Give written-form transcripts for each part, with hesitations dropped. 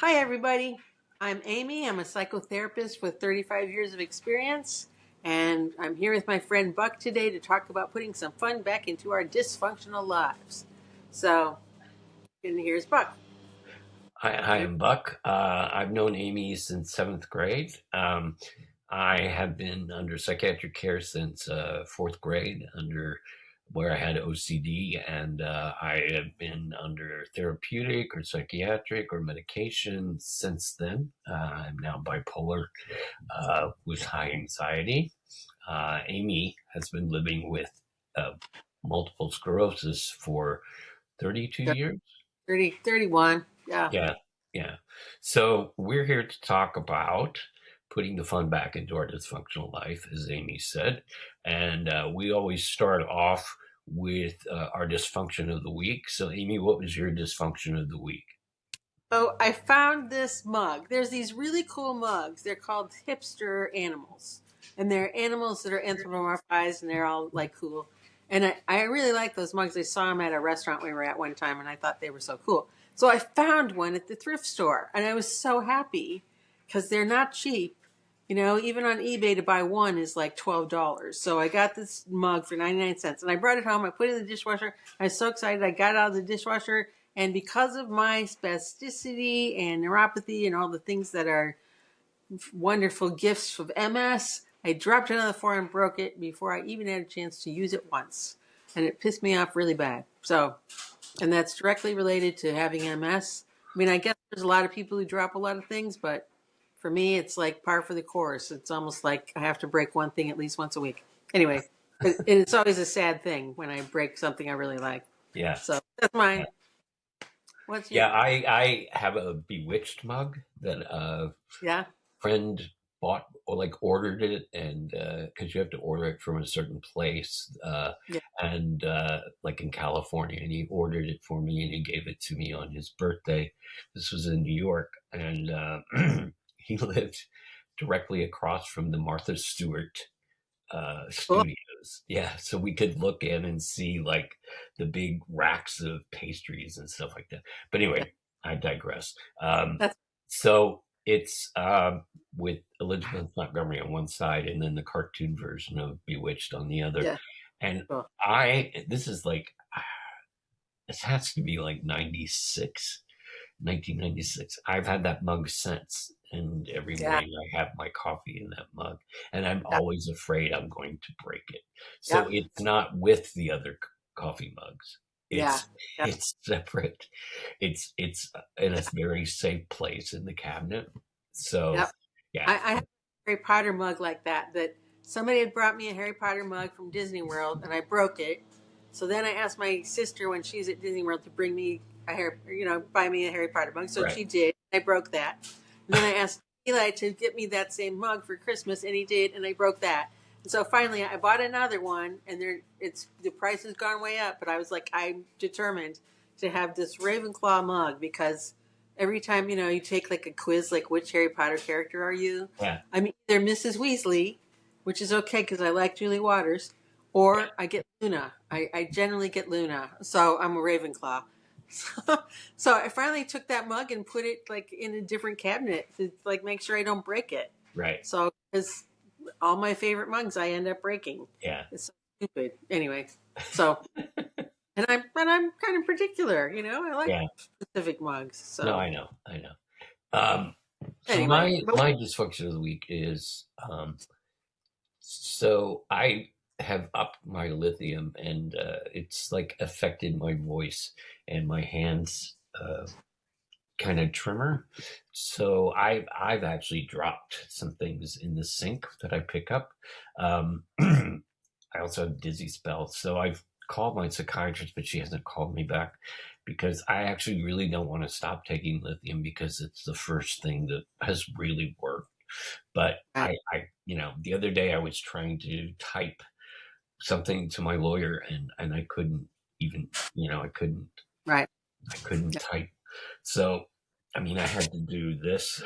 Hi, everybody. I'm Amy. I'm a psychotherapist with 35 years of experience, and I'm here with my friend Buck today to talk about putting some fun back into our dysfunctional lives. So, and here's Buck. I am Buck. I've known Amy since seventh grade. I have been under psychiatric care since fourth grade, under where I had OCD, and I have been under therapeutic or psychiatric or medication since then. I'm now bipolar with high anxiety. Amy has been living with uh, multiple sclerosis for 32 years. 31. Yeah. Yeah, yeah. So we're here to talk about putting the fun back into our dysfunctional life, as Amy said. And we always start off with our dysfunction of the week. So, Amy, what was your dysfunction of the week? Oh, I found this mug. There's these really cool mugs. They're called hipster animals. And they're animals that are anthropomorphized and they're all like cool. And I really like those mugs. I saw them at a restaurant we were at one time and I thought they were so cool. So I found one at the thrift store and I was so happy because they're not cheap. You know, even on eBay to buy one is like $12. So I got this mug for 99 cents and I brought it home. I put it in the dishwasher. I was so excited. I got it out of the dishwasher. And because of my spasticity and neuropathy and all the things that are wonderful gifts of MS, I dropped it on the floor and broke it before I even had a chance to use it once. And it pissed me off really bad. So, and that's directly related to having MS. I mean, I guess there's a lot of people who drop a lot of things, but for me, it's like par for the course. It's almost like I have to break one thing at least once a week. Anyway, it's always a sad thing when I break something I really like. Yeah. So that's mine. What's your, Yeah, I have a Bewitched mug that a yeah? friend bought or like ordered it, and because you have to order it from a certain place, Yeah. and like in California, and he ordered it for me and he gave it to me on his birthday. This was in New York, and he lived directly across from the Martha Stewart Cool. studios. Yeah, so we could look in and see like the big racks of pastries and stuff like that. But anyway, I digress. That's So it's with Elizabeth Montgomery on one side and then the cartoon version of Bewitched on the other. yeah. And Cool. this is like, this has to be like 1996. I've had that mug since. And every Yeah. morning I have my coffee in that mug. And I'm Yeah. always afraid I'm going to break it. So Yeah. it's not with the other coffee mugs. Yeah. It's Yeah. it's separate. It's in a very safe place in the cabinet. So Yep. yeah. I have a Harry Potter mug like that. That somebody had brought me a Harry Potter mug from Disney World, and I broke it. So then I asked my sister when she's at Disney World to bring me a buy me a Harry Potter mug. So Right. she did. I broke that. And then I asked Eli to get me that same mug for Christmas, and he did, and I broke that. And so finally, I bought another one, and the price has gone way up. But I was like, I'm determined to have this Ravenclaw mug because every time you take like a quiz, like which Harry Potter character are you? Yeah. I'm either Mrs. Weasley, which is okay because I like Julie Waters, or I get Luna. I generally get Luna, so I'm a Ravenclaw. So I finally took that mug and put it like in a different cabinet to like make sure I don't break it. Right. So because all my favorite mugs I end up breaking. Yeah. It's so stupid. Anyway, so and I'm kind of particular. I like Yeah. specific mugs. No, So I know. I know. Um so anyway, but my dysfunction of the week is so I have upped my lithium, and it's like affected my voice and my hands kind of trimmer. So I've actually dropped some things in the sink that I pick up. I also have dizzy spells. So I've called my psychiatrist, but she hasn't called me back because I actually really don't want to stop taking lithium because it's the first thing that has really worked. But the other day I was trying to type something to my lawyer, and I couldn't even, right, I couldn't yeah, type. So, I mean, I had to do this.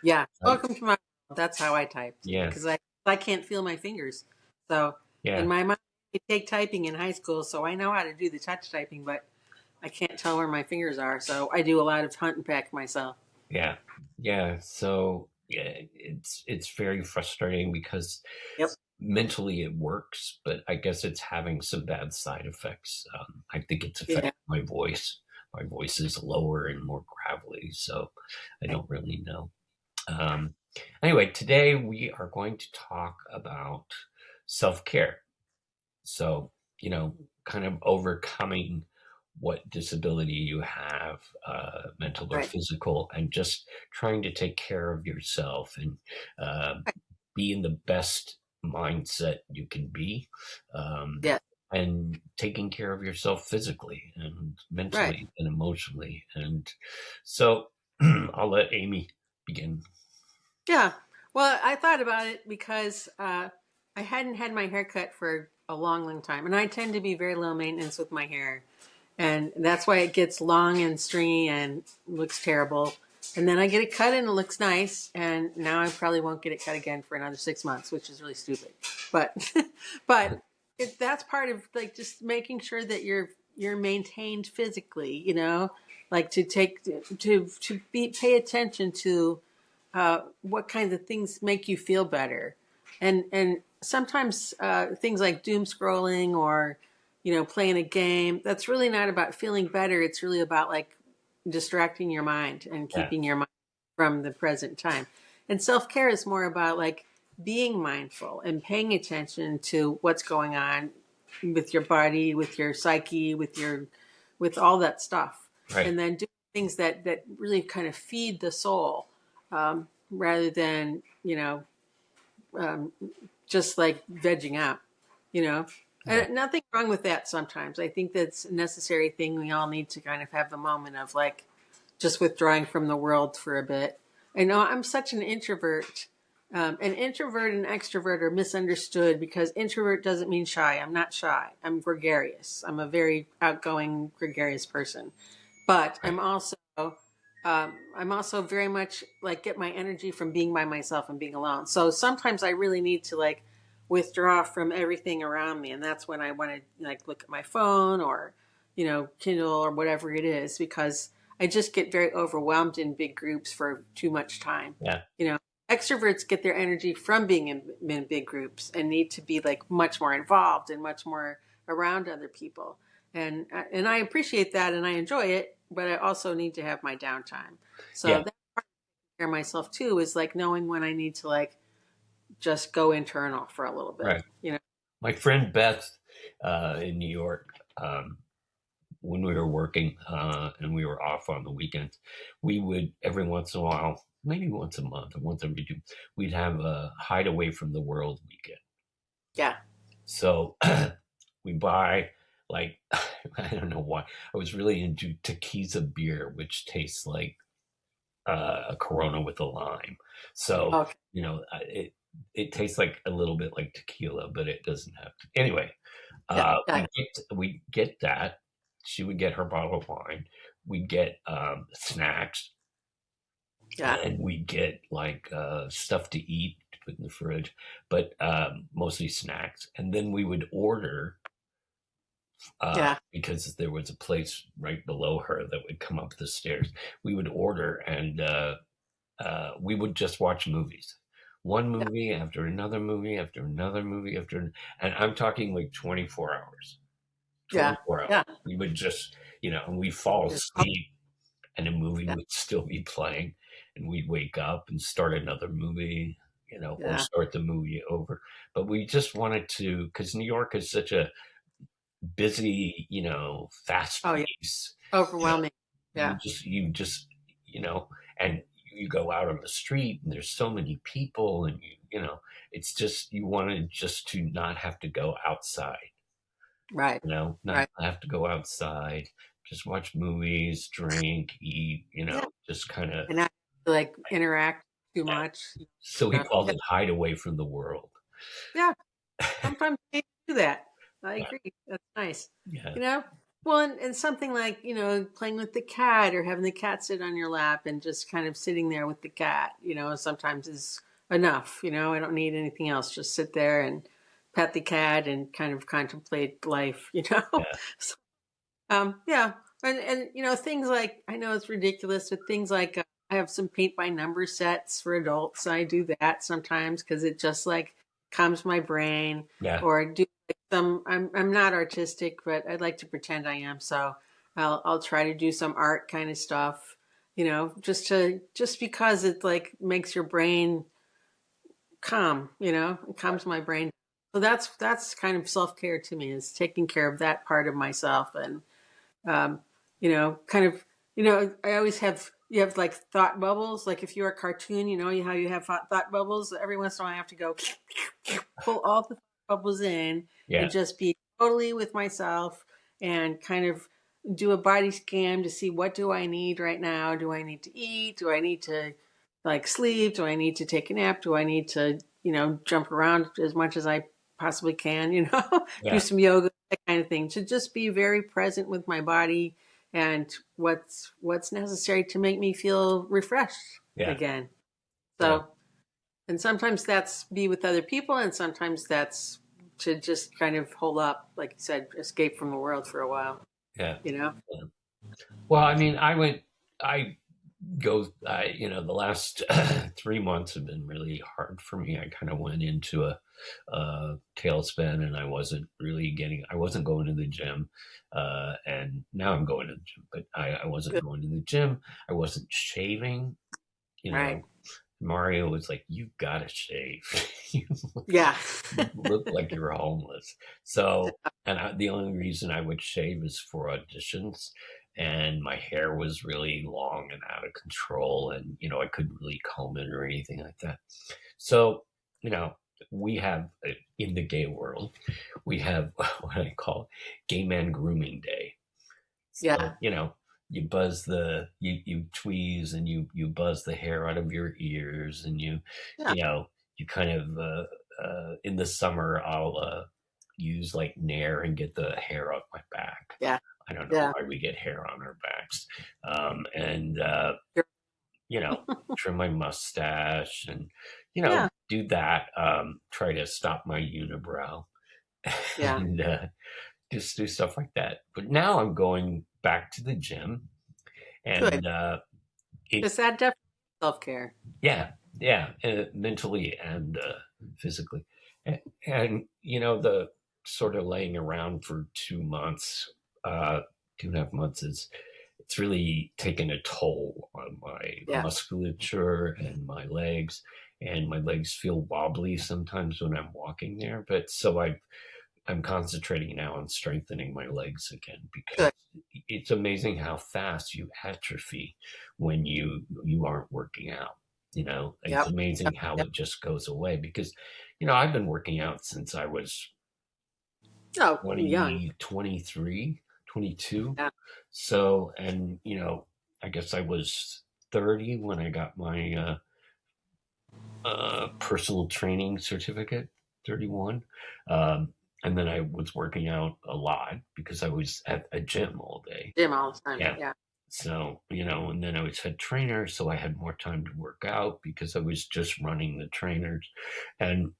yeah. Type. Welcome to my world. That's how I typed Yeah, because I can't feel my fingers. So in yeah, my mind, I take typing in high school, so I know how to do the touch typing, but I can't tell where my fingers are, so I do a lot of hunt and peck myself. Yeah, yeah. So yeah, it's very frustrating because Yep. mentally it works, but I guess it's having some bad side effects. I think it's affecting Yeah. my voice. My voice is lower and more gravelly, so I don't really know. Um, anyway, today we are going to talk about self care. So, kind of overcoming what disability you have, mental or Right. physical, and just trying to take care of yourself and uh, be in the best mindset you can be, um, Yeah. and taking care of yourself physically and Right. mentally and emotionally. And so I'll let Amy begin. Yeah. Well, I thought about it because I hadn't had my hair cut for a long, long time, and I tend to be very low maintenance with my hair, and that's why it gets long and stringy and looks terrible. And then I get it cut and it looks nice, and now I probably won't get it cut again for another 6 months, which is really stupid. But but that's part of like just making sure that you're maintained physically, like to take to be pay attention to what kinds of things make you feel better, and sometimes things like doom scrolling or playing a game, that's really not about feeling better. It's really about like distracting your mind and Yeah, keeping your mind from the present time. And self-care is more about like being mindful and paying attention to what's going on with your body, with your psyche, with all that stuff, right. and then doing things that really kind of feed the soul, rather than um, just like vegging out, you know. Yeah, And nothing wrong with that. Sometimes I think that's a necessary thing. We all need to kind of have the moment of like just withdrawing from the world for a bit. I know I'm such an introvert. An introvert and extrovert are misunderstood because introvert doesn't mean shy. I'm not shy. I'm gregarious. I'm a very outgoing, gregarious person. But right. I'm also very much like get my energy from being by myself and being alone. So sometimes I really need to like withdraw from everything around me, and that's when I want to like look at my phone or Kindle or whatever it is, because I just get very overwhelmed in big groups for too much time. Yeah, You know, extroverts get their energy from being in big groups and need to be like much more involved and much more around other people. And I appreciate that and I enjoy it, but I also need to have my downtime. yeah, So that care myself too is like knowing when I need to like just go internal for a little bit. right. My friend Beth in New York, when we were working and we were off on the weekends, we would every once in a while, maybe once a month or once every two, we'd have a hide away from the world weekend. Yeah, So we buy like I don't know why I was really into tequila beer, which tastes like a Corona with a lime. So okay, it tastes like a little bit like tequila, but it doesn't have to. Anyway, yeah, got we get that. She would get her bottle of wine. We'd get snacks, yeah, and we'd get like stuff to eat to put in the fridge, but mostly snacks. And then we would order yeah, because there was a place right below her that would come up the stairs. We would order, and we would just watch movies. One yeah, movie after another movie after another movie and I'm talking like 24 hours. yeah, 24 hours. yeah, We would just, and we'd fall yeah, asleep and a movie yeah, would still be playing and we'd wake up and start another movie, or yeah. start the movie over. But we just wanted to, because New York is such a busy, fast Oh yeah, pace. You know, overwhelming. you Yeah, just, you just, and you go out on the street and there's so many people and it's just, you wanted just to not have to go outside. right, Not right. have to go outside, just watch movies, drink, eat, Yeah, just kind of. and not like interact too much. So he called Yeah, it hide away from the world. yeah. Sometimes you do that. I Yeah, agree. That's nice. yeah, You know? Well, and something like, playing with the cat or having the cat sit on your lap and just kind of sitting there with the cat, sometimes is enough. I don't need anything else. Just sit there and pet the cat and kind of contemplate life. yeah, So, yeah. And things like, I know it's ridiculous, but things like I have some paint by number sets for adults. I do that sometimes because it just like calms my brain. Yeah, Or I do like some. I'm not artistic, but I'd like to pretend I am. So I'll try to do some art kind of stuff. Just because it like makes your brain calm. It calms my brain. So that's kind of self care to me, is taking care of that part of myself. And um, kind of, I always you have like thought bubbles. Like if you're a cartoon, how you have thought bubbles. Every once in a while, I have to go pull all the thought bubbles in yeah, and just be totally with myself and kind of do a body scan to see what do I need right now. Do I need to eat? Do I need to like sleep? Do I need to take a nap? Do I need to, jump around as much as I possibly can, do yeah, some yoga, that kind of thing. To just be very present with my body and what's necessary to make me feel refreshed yeah, again. yeah, So, and sometimes that's be with other people, and sometimes that's to just kind of hold up, like you said, escape from the world for a while. yeah. You know? Yeah. Well, I mean, I the last 3 months have been really hard for me. I kind of went into a tailspin, and I wasn't going to the gym. And now I'm going to the gym, but I wasn't Good. going to the gym. I wasn't shaving, you Right. know. Mario was like, "You gotta shave. you Yeah. look like you're homeless." So, and the only reason I would shave is for auditions. And my hair was really long and out of control, and I couldn't really comb it or anything like that. So, you know, we have in the gay world, we have what I call gay man grooming day. Yeah. So, you buzz you tweeze, and you buzz the hair out of your ears, and Yeah. you know you kind of in the summer I'll use like Nair and get the hair off my back. Yeah. I don't know Yeah. why we get hair on our backs. And Sure. you know trim my mustache, and Yeah. do that, try to stop my unibrow. Yeah. And just do stuff like that. But now I'm going back to the gym, Good. and it Because that definitely self care. yeah, yeah, mentally and physically. And the sort of laying around for 2 months, 2.5 months, it's really taken a toll on my Yeah. musculature and my legs feel wobbly sometimes when I'm walking there. But so I'm concentrating now on strengthening my legs again, because Good. it's amazing how fast you atrophy when you aren't working out. It's Yep. amazing Yep. how Yep. it just goes away, because I've been working out since I was Oh, young. 20, 23, 22. Yeah. So, and I guess I was 30 when I got my personal training certificate, 31. And then I was working out a lot because I was at a gym all day. Gym all the time. Yeah. Yeah. So, and then I was head trainer. So I had more time to work out because I was just running the trainers. And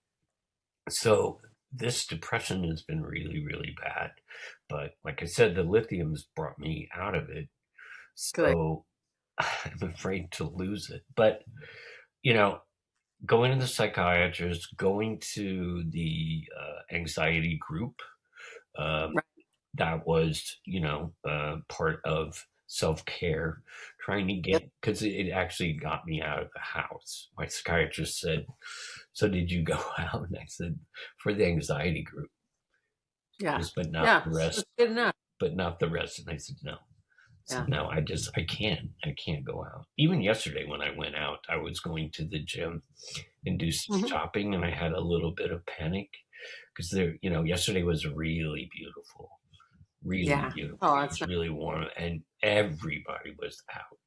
so this depression has been really, really bad. But like I said, the lithium's brought me out of it. Good. So I'm afraid to lose it. But, you know, going to the psychiatrist, going to the anxiety group, um, Right. that was, part of self care, trying to Yep. get, because it actually got me out of the house. My psychiatrist said, "So did you go out?" And I said, "For the anxiety group, Yeah. just, but not Yeah. the That's rest, good enough. but not the rest." And I said, "No." So Yeah. no, I can't go out. Even yesterday when I went out, I was going to the gym and do some Hmm. shopping, and I had a little bit of panic because yesterday was really beautiful, really Yeah. beautiful. Oh, It that's was not. really warm, and everybody was out.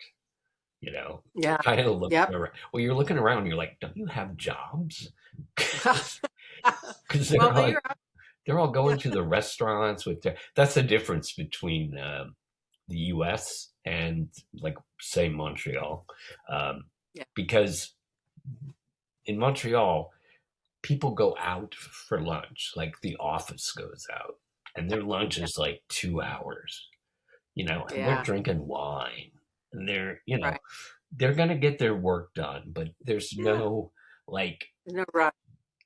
You know, Yeah. kind of looking Yep. around. Well, you're looking around, and you're like, "Don't you have jobs?" Because Well, but you're up. they're all Yeah. going to the restaurants with their. That's the difference between the U.S. and, like, say, Montreal, um, Yeah. because in Montreal people go out for lunch, like the office goes out, and their lunch Yeah. is like 2 hours. and they're Yeah. drinking wine, and Right. they're going to get their work done, but there's Yeah. no like, There's no rush.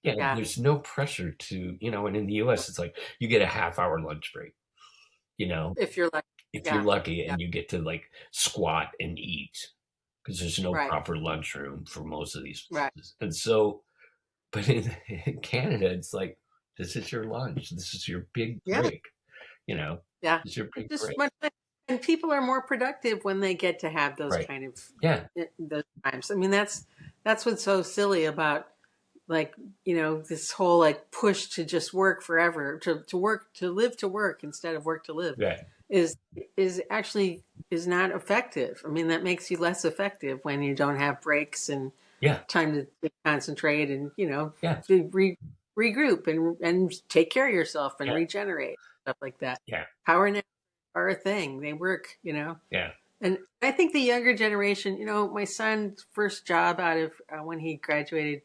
yeah, Yeah. there's no pressure to, and in the US, it's like you get a half-hour lunch break, you know, If you're like, if you're yeah. lucky Yeah. and you get to like squat and eat because there's no Right. proper lunchroom for most of these Right. places. And so, but in Canada, it's like, this is your lunch. This is your big Yeah. break, you know, Yeah. this is your It's big just break. much, and people are more productive when they get to have those Right. kind of Yeah. those times. I mean, that's what's so silly about, like, this whole like push to just work forever, to work, to live to work instead of work to live, Yeah. is is actually is not effective. I mean, that makes you less effective when you don't have breaks and Yeah. time to concentrate and Yeah. to regroup and take care of yourself and Yeah. regenerate, stuff like that. Yeah. Power naps are a thing. They work. Yeah. And I think the younger generation, my son's first job out of when he graduated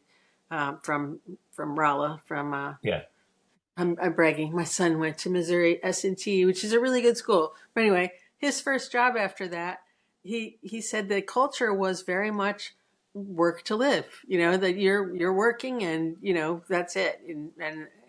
from Rolla, Yeah. I'm bragging. My son went to Missouri S&T, which is a really good school. But anyway, his first job after that, he said the culture was very much work to live. That you're working, and that's it.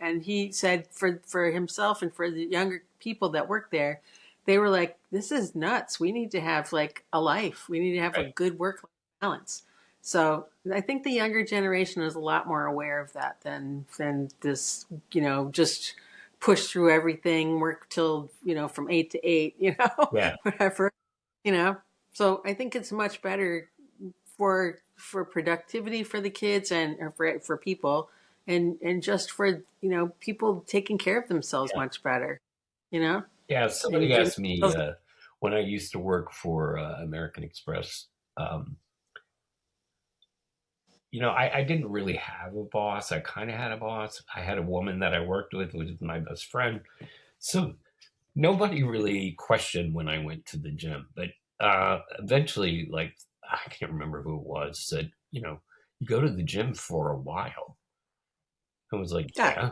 And he said for himself and for the younger people that work there, they were like, "This is nuts. We need to have like a life. We need to have a Right. good work life balance." So I think the younger generation is a lot more aware of that than this, just push through everything, work till, from 8 to 8, Yeah. whatever, you know. So I think it's much better for productivity for the kids and or for people, and just for, people taking care of themselves Yeah. much better, you know, Yeah. and Somebody asked me, those- when I used to work for American Express, um, I didn't really have a boss. I kind of had a boss. I had a woman that I worked with, which is my best friend. So nobody really questioned when I went to the gym. But eventually, like, I can't remember who it was, said, you go to the gym for a while. I was like, yeah, yeah.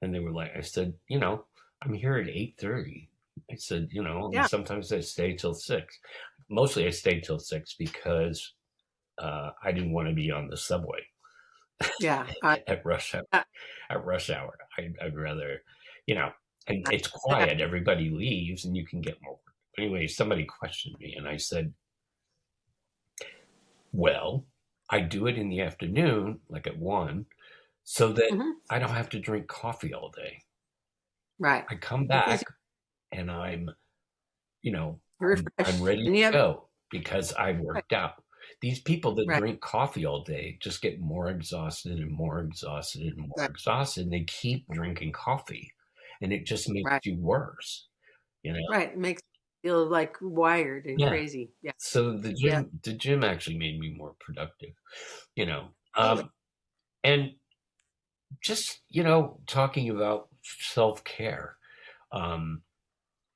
And they were like, I said, I'm here at 8:30. I said, and yeah, sometimes I stay till 6. Mostly I stayed till 6 because I didn't want to be on the subway yeah, at rush hour. I, At rush hour, I'd rather, you know, and I, it's I, quiet. Everybody leaves, and you can get more work. Anyway, somebody questioned me, and I said, "Well, I do it in the afternoon, like at 1, so that mhm, I don't have to drink coffee all day. right, I come because back, and you know, you're I'm refreshed ready and to you have, go because I right, worked out." These people that right, drink coffee all day just get more exhausted and more exhausted and more right, exhausted, and they keep drinking coffee, and it just makes right, you worse, you know? right. It makes you feel like wired and Yeah. crazy. Yeah, So the yeah, gym actually made me more productive, you know? absolutely. And just, talking about self-care, um,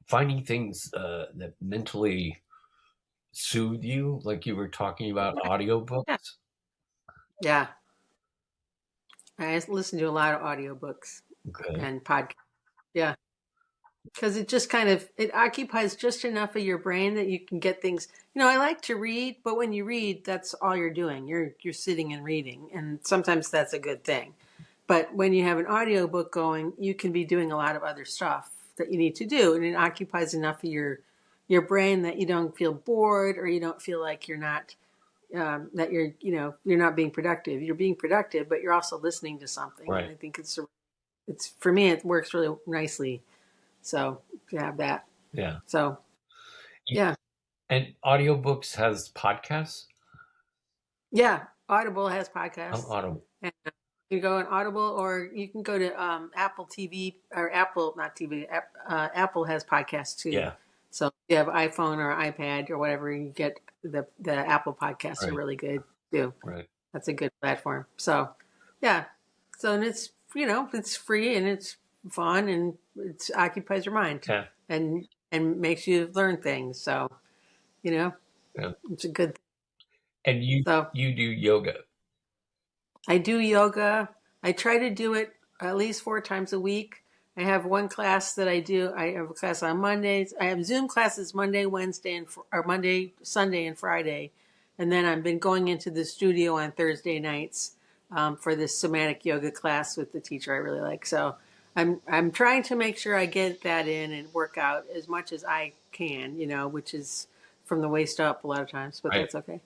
finding things, that mentally soothe you, like you were talking about Right. Yeah, audiobooks. yeah. I listen to a lot of audiobooks Okay. and podcasts. Yeah, because it just kind of it occupies just enough of your brain that you can get things. I like to read, but when you read, that's all you're doing. You're sitting and reading, and sometimes that's a good thing. But when you have an audiobook going, you can be doing a lot of other stuff that you need to do, and it occupies enough of your brain that you don't feel bored, or you don't feel like you're not that you're not being productive. You're being productive, but you're also listening to something, and Right. I think it's for me it works really nicely. So to have that, Yeah. so yeah, And audiobooks has podcasts? yeah. Audible has Oh, podcasts, Audible. and you can go on Audible, or you can go to Apple TV or Apple, not TV. Apple has podcasts too. Yeah. So if you have iPhone or iPad or whatever, you get the Apple podcasts are Right. really good too. Right. That's a good platform. So yeah, so and it's free and it's fun and it occupies your mind Yeah. and makes you learn things. So you know Yeah. it's a good. And you So you do yoga. I do yoga. I try to do it at least 4 times a week. I have one class that I do. I have a class on Mondays. I have Zoom classes Monday, Wednesday, or Monday, Sunday, and Friday, and then I've been going into the studio on Thursday nights for this somatic yoga class with the teacher I really like. So I'm trying to make sure I get that in and work out as much as I can, which is from the waist up a lot of times, but Right. that's okay.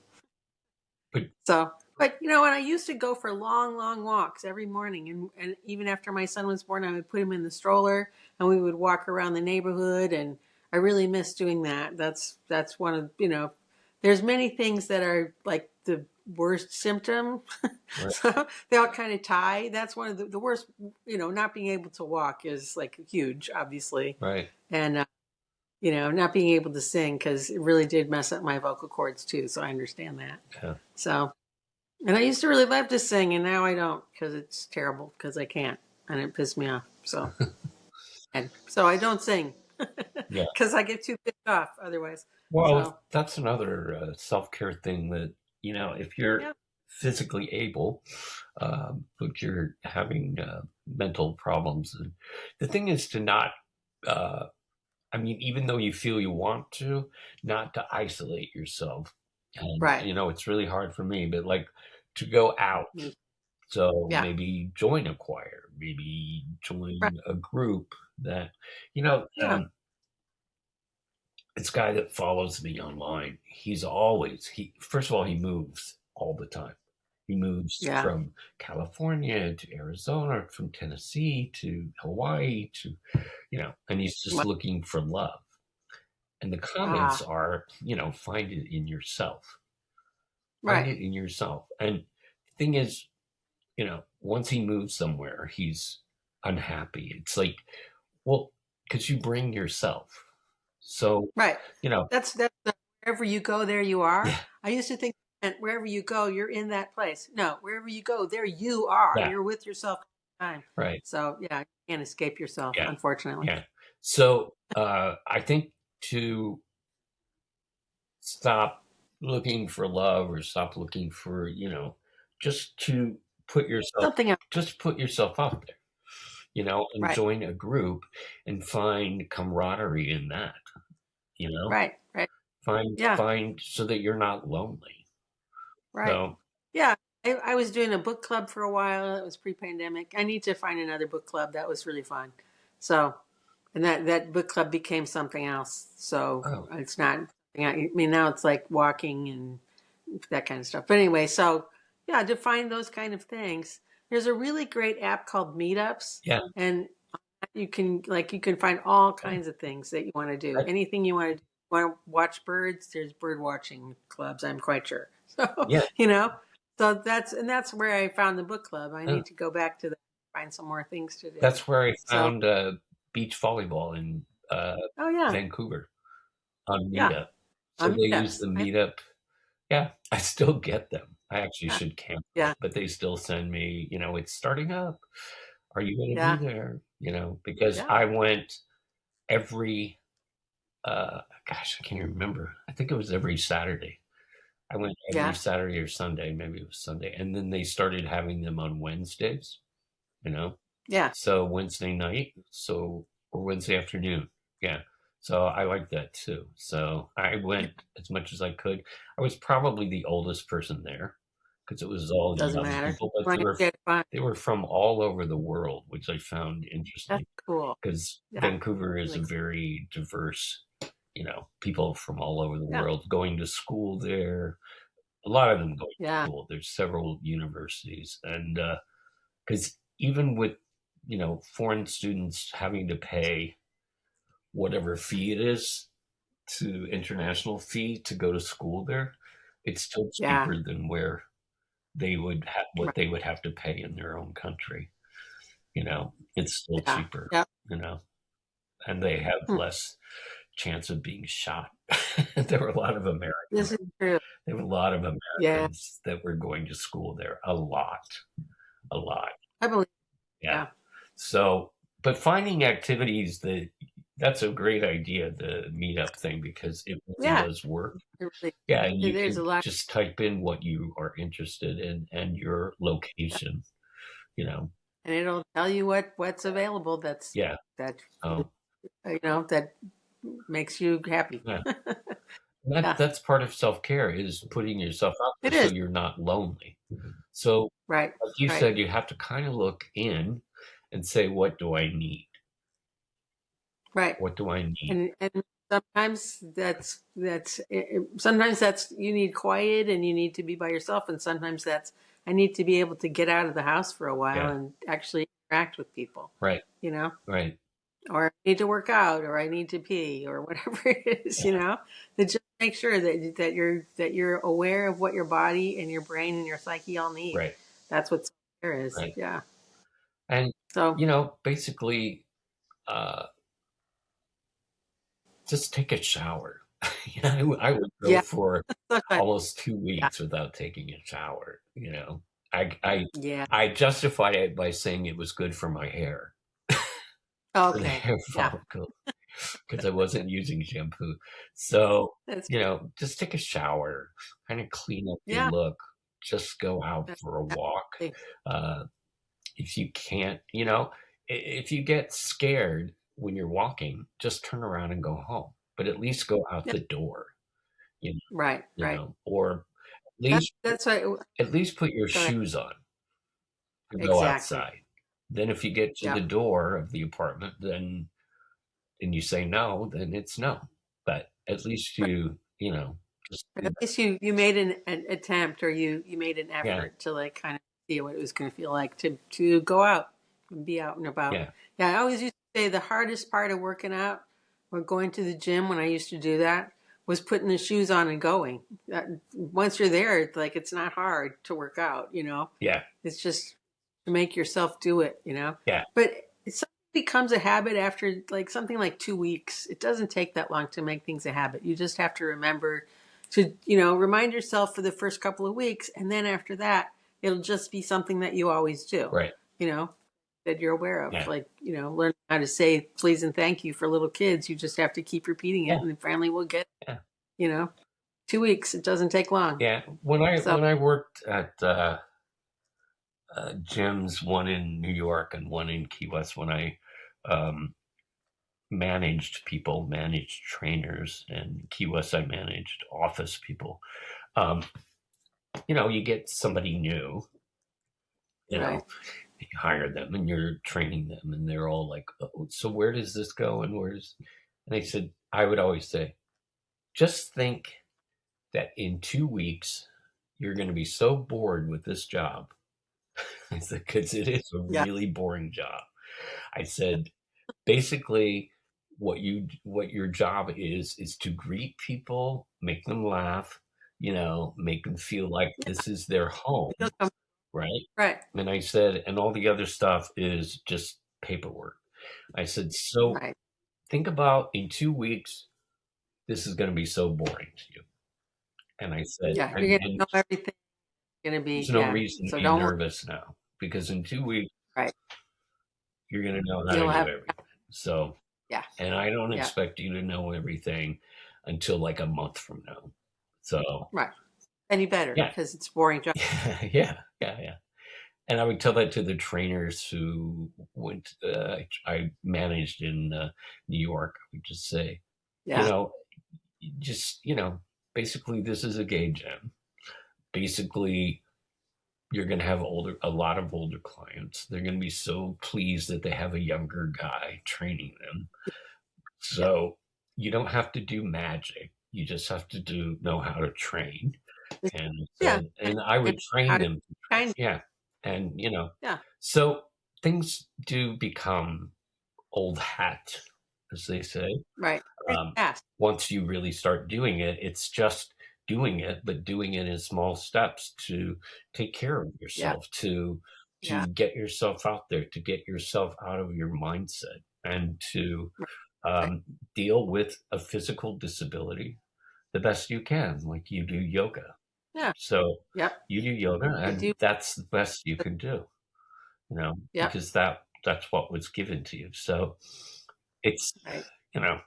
But So, but when I used to go for long, long walks every morning, and even after my son was born, I would put him in the stroller and we would walk around the neighborhood. And I really miss doing that. That's one of there's many things that are like the worst symptom. right, So they all kind of tie. That's one of the worst. Not being able to walk is like huge, obviously, right. and not being able to sing because it really did mess up my vocal cords too. So I understand that. Yeah. So. And I used to really love to sing, and now I don't because it's terrible because I can't, and it pisses me off. So I don't sing Yeah. because I get too pissed off otherwise. Well, So that's another self-care thing that, if you're yeah, physically able, but you're having mental problems, and the thing is to not, uh, I mean, even though you feel you want to, not to isolate yourself. And, right. it's really hard for me, but like to go out. So Yeah, maybe join a choir, maybe right. join a group that, Yeah, this guy that follows me online, he first of all, he moves all the time. He moves yeah. from California to Arizona, from Tennessee to Hawaii to, and he's just Well, looking for love. And the comments ah, are, find it in yourself. Find right, it in yourself. And the thing is, once he moves somewhere, he's unhappy. It's like, well, because you bring yourself. So, right. you know, That's wherever you go, there you are. yeah, I used to think that wherever you go, you're in that place. No, wherever you go, there you are. yeah, You're with yourself all the time. right. So yeah, you can't escape yourself, Yeah, unfortunately. yeah. So, I think to stop looking for love or stop looking for, just to put yourself, Something else. just put yourself out there, and Right, join a group and find camaraderie in that, you know, right, right. find, Yeah. find so that you're not lonely. Right. So, Yeah. I was doing a book club for a while. It was pre-pandemic. I need to find another book club. That was really fun. So, and that book club became something else. So oh, it's not, I mean, now it's like walking and that kind of stuff. But anyway, so yeah, to find those kind of things, there's a really great app called Meetups, yeah, and you can find all kinds of things that you want to do. right, Anything you want to do. Want to watch birds? There's bird watching clubs. I'm quite sure. So yeah. so that's where I found the book club. I uh, need to go back to that, find some more things to do. That's where I So found beach volleyball in oh yeah, Vancouver on yeah, Meetup. So on they use Meetups. the Meetup. Yeah, I still get them. I actually Yeah, should cancel yeah, it, but they still send me, it's starting up. Are you going to be yeah, there? Because yeah, I went every, gosh, I can't remember. I think it was every Saturday. I went every yeah, Saturday or Sunday. Maybe it was Sunday. And then they started having them on Wednesdays, you know? yeah. So Wednesday night, or Wednesday afternoon. Yeah. So I like that too. So I went as much as I could. I was probably the oldest person there because it was all Doesn't young matter. people, but When you get fun, they were from all over the world, which I found that's interesting cool. because Yeah, Vancouver is a like very diverse, people from all over the yeah, world going to school there. A lot of them going to yeah, school. There's several universities, and because even with foreign students having to pay whatever fee it is to international fee to go to school there, it's still yeah, cheaper than where they would have what right, they would have to pay in their own country. It's still yeah, cheaper. yeah. You know, and they have Hmm. less chance of being shot. There were a lot of This Americans. is true. There were a lot of Yeah, Americans that were going to school there. A lot. I believe. Yeah. Yeah, So, but finding activities that's a great idea, the meetup thing, because it really yeah. does work. It really, Yeah. And you there's a can lot. just type in what you are interested in and your location, you know. and it'll tell you what's available. Yeah. That Oh, that makes you happy. yeah. And that Yeah, that's part of self-care is putting yourself out there it so is. you're not lonely. So, Right, like you right, said, you have to kinda look in and say, "What do I need? right. What do I need?" And sometimes sometimes that's you need quiet and you need to be by yourself, and sometimes that's I need to be able to get out of the house for a while Yeah. and actually interact with people, Right. you know, Right. or I need to work out, or I need to pee, or whatever it is, Yeah. to just make sure that you're aware of what your body and your brain and your psyche all need. Right. That's what self care is. Right. Yeah. And, So basically, uh, just take a shower. Yeah, I would go yeah, for sometimes almost 2 yeah, weeks without taking a shower, you know? I I yeah. I justified it by saying it was good for my hair, for the Okay. hair Yeah. follicle, because I wasn't using shampoo. So, That's just take a shower, kinda clean up your yeah. look, just go out That's for a walk. absolutely. Uh, if you can't, if you get scared when you're walking, just turn around and go home, but at least go out Yeah. the door, you know Right. Right. or That least that's right. at least put your Go ahead. shoes on to go Exactly. outside. Then if you get to the Yep. door of the apartment, then and you say no, then it's no. But at least just But do at that. least you made an attempt, or you made an Yeah, effort to like kind of see what it was going to feel like to go out and be out and about. yeah, Yeah, I always used to say the hardest part of working out or going to the gym when I used to do that was putting the shoes on and going. Once you're there, it's like it's not hard to work out. yeah, It's just to make yourself do it. yeah, But it's something becomes a habit after like something like 2 weeks. It doesn't take that long to make things a habit. You just have to remember to remind yourself for the first couple of weeks, and then after that, it'll just be something that you always do. right. You know that you're aware of. Yeah, Like learn how to say please and thank you for little kids. You just have to keep repeating yeah, it, and the family will get. yeah, You know, 2 weeks. It doesn't take long. yeah. When I So worked at gyms, one in New York and one in Key West, when I um, managed people, managed trainers, and Key West I managed office people. Um, you get somebody new, you know, right. you hire them and you're training them, and they're all like, "Oh, so where does this go?" And I said, I would always say, just think that in 2 weeks you're going to be so bored with this job. I said, because it is a Yeah. really boring job. I said, basically, what your job is to greet people, make them laugh, make them feel like Yeah. this is their home, Feel comfortable. right? Right. And I said, and all the other stuff is just paperwork. I said, so Right. think about in 2 weeks, this is going to be so boring to you. And I said, Yeah. You're gonna and know everything. Gonna there's be no yeah. reason to So be don't worry. nervous now because in 2 weeks, Right. you're going to know how to You'll do have everything. So, yeah. and I don't Yeah. expect you to know everything until like a month from now. So, Right. Any better yeah, because it's a boring job. yeah, yeah, yeah. And I would tell that to the trainers who I managed in New York. I would just say, you Yeah. know, just, basically this is a gay gym. Basically, you're going to have a lot of older clients. They're going to be so pleased that they have a younger guy training them. Yeah. So you don't have to do magic. You just have to know how to train. And Yeah. and I And would how train to them. kind Yeah. And, yeah. so things do become old hat, as they say. Right. Pretty Um, fast. once you really start doing it, it's just doing it, but doing it in small steps to take care of Yeah. yourself, to Yeah. get yourself out there, to get yourself out of your mindset, and to Right. um, deal with a physical disability the best you can, like you do yoga. Yeah. So Yep. you do yoga, I and do. that's the best you can do, Yep. because that's what was given to you. So it's, Right. you know,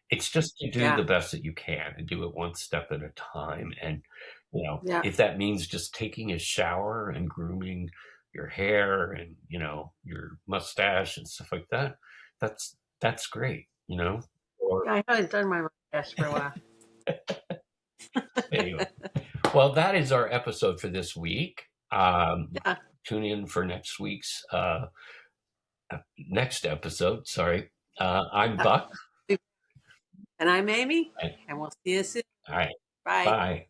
it's just to do Yeah. the best that you can and do it one step at a time. And, Yeah. if that means just taking a shower and grooming your hair and your mustache and stuff like that. That's great, or Yeah, I haven't done my mustache for a while. anyway. Well, that is our episode for this week. Yeah. Tune in for next episode. Sorry. I'm Buck. And I'm Amy, And, and we'll see you soon. all right. Bye. Bye.